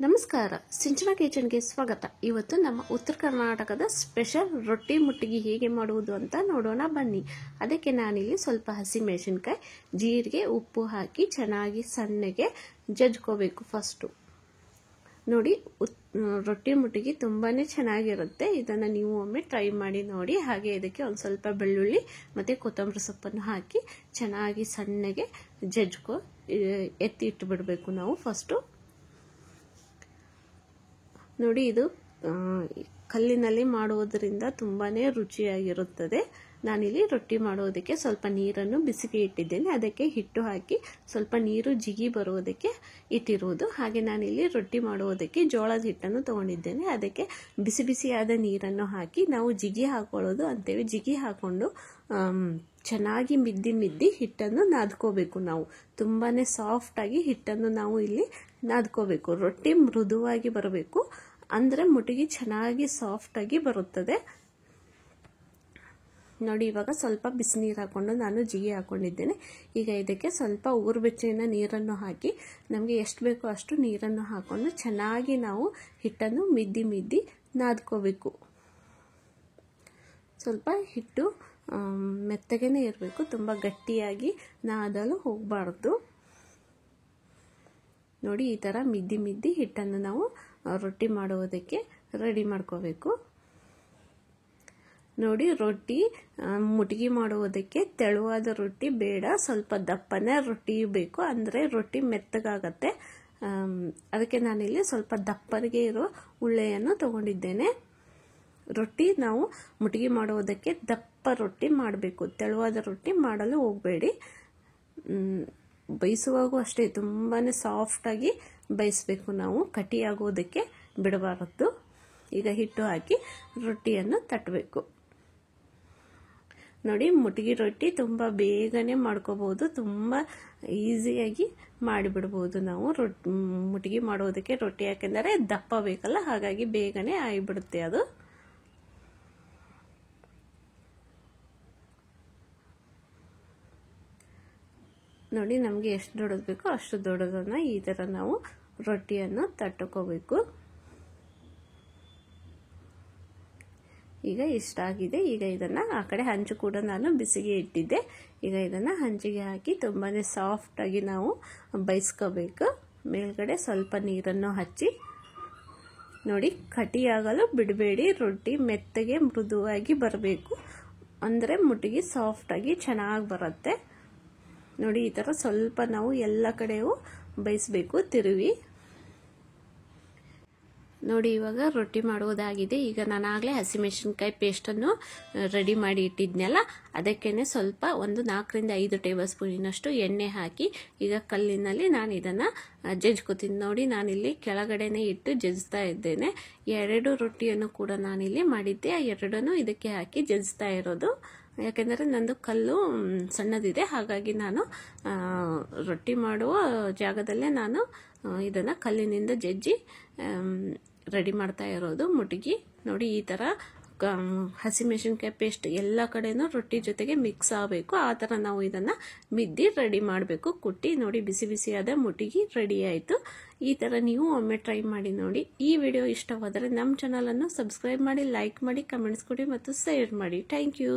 ನಮಸ್ಕಾರ, ಸಿಂಚನಾ ಕಿಚನ್ಗೆ ಸ್ವಾಗತ. ಇವತ್ತು ನಮ್ಮ ಉತ್ತರ ಕರ್ನಾಟಕದ ಸ್ಪೆಷಲ್ ರೊಟ್ಟಿ ಮುಟ್ಟಿಗೆ ಹೇಗೆ ಮಾಡುವುದು ಅಂತ ನೋಡೋಣ ಬನ್ನಿ. ಅದಕ್ಕೆ ನಾನಿಲ್ಲಿ ಸ್ವಲ್ಪ ಹಸಿಮೆಣಸಿನಕಾಯಿ, ಜೀರಿಗೆ, ಉಪ್ಪು ಹಾಕಿ ಚೆನ್ನಾಗಿ ಸಣ್ಣಗೆ ಜಜ್ಕೋಬೇಕು. ಫಸ್ಟು ನೋಡಿ, ರೊಟ್ಟಿ ಮುಟ್ಟಿಗೆ ತುಂಬಾ ಚೆನ್ನಾಗಿರುತ್ತೆ. ಇದನ್ನು ನೀವು ಒಮ್ಮೆ ಟ್ರೈ ಮಾಡಿ ನೋಡಿ. ಹಾಗೆ ಇದಕ್ಕೆ ಒಂದು ಸ್ವಲ್ಪ ಬೆಳ್ಳುಳ್ಳಿ ಮತ್ತು ಕೊತ್ತಂಬರಿ ಸೊಪ್ಪನ್ನು ಹಾಕಿ ಚೆನ್ನಾಗಿ ಸಣ್ಣಗೆ ಎತ್ತಿ ಇಟ್ಟು ಬಿಡಬೇಕು ನಾವು ಫಸ್ಟು. ನೋಡಿ, ಇದು ಕಲ್ಲಿನಲ್ಲಿ ಮಾಡುವುದರಿಂದ ತುಂಬಾ ರುಚಿಯಾಗಿರುತ್ತದೆ. ನಾನಿಲ್ಲಿ ರೊಟ್ಟಿ ಮಾಡೋದಕ್ಕೆ ಸ್ವಲ್ಪ ನೀರನ್ನು ಬಿಸಿಗೆ ಇಟ್ಟಿದ್ದೇನೆ. ಅದಕ್ಕೆ ಹಿಟ್ಟು ಹಾಕಿ ಸ್ವಲ್ಪ ನೀರು ಜಿಗಿ ಬರುವುದಕ್ಕೆ ಇಟ್ಟಿರುವುದು. ಹಾಗೆ ನಾನಿಲ್ಲಿ ರೊಟ್ಟಿ ಮಾಡುವುದಕ್ಕೆ ಜೋಳದ ಹಿಟ್ಟನ್ನು ತಗೊಂಡಿದ್ದೇನೆ. ಅದಕ್ಕೆ ಬಿಸಿ ಬಿಸಿಯಾದ ನೀರನ್ನು ಹಾಕಿ ನಾವು ಜಿಗಿ ಹಾಕೊಳ್ಳೋದು ಅಂತೇವೆ. ಜಿಗಿ ಹಾಕೊಂಡು ಚೆನ್ನಾಗಿ ಮಿದ್ದಿ ಹಿಟ್ಟನ್ನು ನಾದ್ಕೋಬೇಕು. ನಾವು ತುಂಬಾ ಸಾಫ್ಟಾಗಿ ಹಿಟ್ಟನ್ನು ನಾವು ಇಲ್ಲಿ ನಾದ್ಕೋಬೇಕು. ರೊಟ್ಟಿ ಮೃದುವಾಗಿ ಬರಬೇಕು, ಅಂದರೆ ಮುಟ್ಟಿಗೆ ಚೆನ್ನಾಗಿ ಸಾಫ್ಟಾಗಿ ಬರುತ್ತದೆ. ನೋಡಿ, ಇವಾಗ ಸ್ವಲ್ಪ ಬಿಸಿನೀರು ಹಾಕೊಂಡು ನಾನು ಜಿಗಿ ಹಾಕೊಂಡಿದ್ದೇನೆ. ಈಗ ಇದಕ್ಕೆ ಸ್ವಲ್ಪ ಉಗುರುಬೆಚ್ಚಗಿನ ನೀರನ್ನು ಹಾಕಿ ನಮಗೆ ಎಷ್ಟು ಬೇಕೋ ಅಷ್ಟು ನೀರನ್ನು ಹಾಕೊಂಡು ಚೆನ್ನಾಗಿ ನಾವು ಹಿಟ್ಟನ್ನು ಮಿದ್ದಿ ನಾದ್ಕೋಬೇಕು. ಸ್ವಲ್ಪ ಹಿಟ್ಟು ಮೆತ್ತಗೇನೆ ಇರಬೇಕು, ತುಂಬ ಗಟ್ಟಿಯಾಗಿ ನಾದಲು ಹೋಗಬಾರ್ದು. ನೋಡಿ, ಈ ಥರ ಮಿದ್ದಿ ಹಿಟ್ಟನ್ನು ನಾವು ರೊಟ್ಟಿ ಮಾಡುವುದಕ್ಕೆ ರೆಡಿ ಮಾಡ್ಕೋಬೇಕು. ನೋಡಿ, ರೊಟ್ಟಿ ಮುಟ್ಟಿಗೆ ಮಾಡುವುದಕ್ಕೆ ತೆಳುವಾದ ರೊಟ್ಟಿ ಬೇಡ, ಸ್ವಲ್ಪ ದಪ್ಪನೇ ರೊಟ್ಟಿ ಬೇಕು, ಅಂದರೆ ರೊಟ್ಟಿ ಮೆತ್ತಗಾಗತ್ತೆ. ಅದಕ್ಕೆ ನಾನಿಲ್ಲಿ ಸ್ವಲ್ಪ ದಪ್ಪಗೆ ಇರೋ ಉಳ್ಳೆಯನ್ನು ತಗೊಂಡಿದ್ದೇನೆ. ರೊಟ್ಟಿ ನಾವು ಮುಟ್ಟಿಗೆ ಮಾಡುವುದಕ್ಕೆ ದಪ್ಪ ರೊಟ್ಟಿ ಮಾಡಬೇಕು, ತೆಳುವಾದ ರೊಟ್ಟಿ ಮಾಡಲು ಹೋಗಬೇಡಿ. ಬೇಯಿಸುವಾಗೂ ಅಷ್ಟೇ ತುಂಬಾ ಸಾಫ್ಟಾಗಿ ಬೇಯಿಸಬೇಕು ನಾವು, ಕಟಿಯಾಗೋದಕ್ಕೆ ಬಿಡಬಾರದು. ಈಗ ಹಿಟ್ಟು ಹಾಕಿ ರೊಟ್ಟಿಯನ್ನು ತಟ್ಟಬೇಕು. ನೋಡಿ, ಮುಟ್ಟಿಗೆ ರೊಟ್ಟಿ ತುಂಬ ಬೇಗನೆ ಮಾಡ್ಕೋಬಹುದು, ತುಂಬ ಈಸಿಯಾಗಿ ಮಾಡಿಬಿಡ್ಬೋದು ನಾವು. ಮುಟ್ಟಿಗೆ ಮಾಡೋದಕ್ಕೆ ರೊಟ್ಟಿ ಯಾಕೆಂದರೆ ದಪ್ಪ ಬೇಕಲ್ಲ, ಹಾಗಾಗಿ ಬೇಗನೆ ಆಗಿಬಿಡುತ್ತೆ ಅದು. ನೋಡಿ, ನಮಗೆ ಎಷ್ಟು ದೊಡ್ಡದು ಬೇಕೋ ಅಷ್ಟು ದೊಡ್ಡದನ್ನು ಈ ಥರ ನಾವು ರೊಟ್ಟಿಯನ್ನು ತಟ್ಟಕೋಬೇಕು. ಈಗ ಇಷ್ಟಾಗಿದೆ. ಈಗ ಇದನ್ನು ಆ ಕಡೆ ಹಂಚು ಕೂಡ ನಾನು ಬಿಸಿಗೆ ಇಟ್ಟಿದ್ದೆ. ಈಗ ಇದನ್ನು ಹಂಚಿಗೆ ಹಾಕಿ ತುಂಬಾ ಸಾಫ್ಟಾಗಿ ನಾವು ಬೇಯಿಸ್ಕೋಬೇಕು. ಮೇಲ್ಗಡೆ ಸ್ವಲ್ಪ ನೀರನ್ನು ಹಚ್ಚಿ. ನೋಡಿ, ಕಟಿಯಾಗಲು ಬಿಡಬೇಡಿ, ರೊಟ್ಟಿ ಮೆತ್ತಗೆ ಮೃದುವಾಗಿ ಬರಬೇಕು, ಅಂದರೆ ಮುಟ್ಟಿಗೆ ಸಾಫ್ಟಾಗಿ ಚೆನ್ನಾಗಿ ಬರುತ್ತೆ. ನೋಡಿ, ಈ ಥರ ಸ್ವಲ್ಪ ನಾವು ಎಲ್ಲ ಕಡೆಯೂ ಬೇಯಿಸಬೇಕು ತಿರುವಿ. ನೋಡಿ, ಇವಾಗ ರೊಟ್ಟಿ ಮಾಡುವುದಾಗಿದೆ. ಈಗ ನಾನು ಆಗಲೇ ಹಸಿಮೆಣಸಿನಕಾಯಿ ಪೇಸ್ಟನ್ನು ರೆಡಿ ಮಾಡಿ ಇಟ್ಟಿದ್ನಲ್ಲ, ಅದಕ್ಕೇ ಸ್ವಲ್ಪ ಒಂದು 4 ರಿಂದ 5 ಟೇಬಲ್ ಸ್ಪೂನಿನಷ್ಟು ಎಣ್ಣೆ ಹಾಕಿ ಈಗ ಕಲ್ಲಿನಲ್ಲಿ ನಾನು ಇದನ್ನು ಜಜ್ಕೋತೀನಿ. ನೋಡಿ, ನಾನಿಲ್ಲಿ ಕೆಳಗಡೆನೇ ಇಟ್ಟು ಜಜ್ತಾ ಇದ್ದೇನೆ. 2 ರೊಟ್ಟಿಯನ್ನು ಕೂಡ ನಾನಿಲ್ಲಿ ಮಾಡಿದ್ದೆ, ಆ 2 ಇದಕ್ಕೆ ಹಾಕಿ ಜಜ್ತಾ ಇರೋದು. ಯಾಕೆಂದರೆ ನಂದು ಕಲ್ಲು ಸಣ್ಣದಿದೆ, ಹಾಗಾಗಿ ನಾನು ರೊಟ್ಟಿ ಮಾಡುವ ಜಾಗದಲ್ಲೇ ನಾನು ಇದನ್ನು ಕಲ್ಲಿನಿಂದ ಜಜ್ಜಿ ರೆಡಿ ಮಾಡ್ತಾ ಇರೋದು ಮುಟ್ಟಿಗೆ. ನೋಡಿ, ಈ ಥರ ಹಸಿಮೆಣಸಿನಕಾಯಿ ಪೇಸ್ಟ್ ಎಲ್ಲ ಕಡೆನೂ ರೊಟ್ಟಿ ಜೊತೆಗೆ ಮಿಕ್ಸ್ ಆಗಬೇಕು, ಆ ಥರ ನಾವು ಇದನ್ನು ಮಿದ್ದಿ ರೆಡಿ ಮಾಡಬೇಕು, ಕುಟ್ಟಿ. ನೋಡಿ, ಬಿಸಿ ಬಿಸಿಯಾದ ಮುಟ್ಟಿಗೆ ರೆಡಿ ಆಯಿತು. ಈ ಥರ ನೀವು ಒಮ್ಮೆ ಟ್ರೈ ಮಾಡಿ ನೋಡಿ. ಈ ವಿಡಿಯೋ ಇಷ್ಟವಾದರೆ ನಮ್ಮ ಚಾನಲನ್ನು ಸಬ್ಸ್ಕ್ರೈಬ್ ಮಾಡಿ, ಲೈಕ್ ಮಾಡಿ, ಕಮೆಂಟ್ಸ್ ಕೊಡಿ ಮತ್ತು ಶೇರ್ ಮಾಡಿ. Thank you.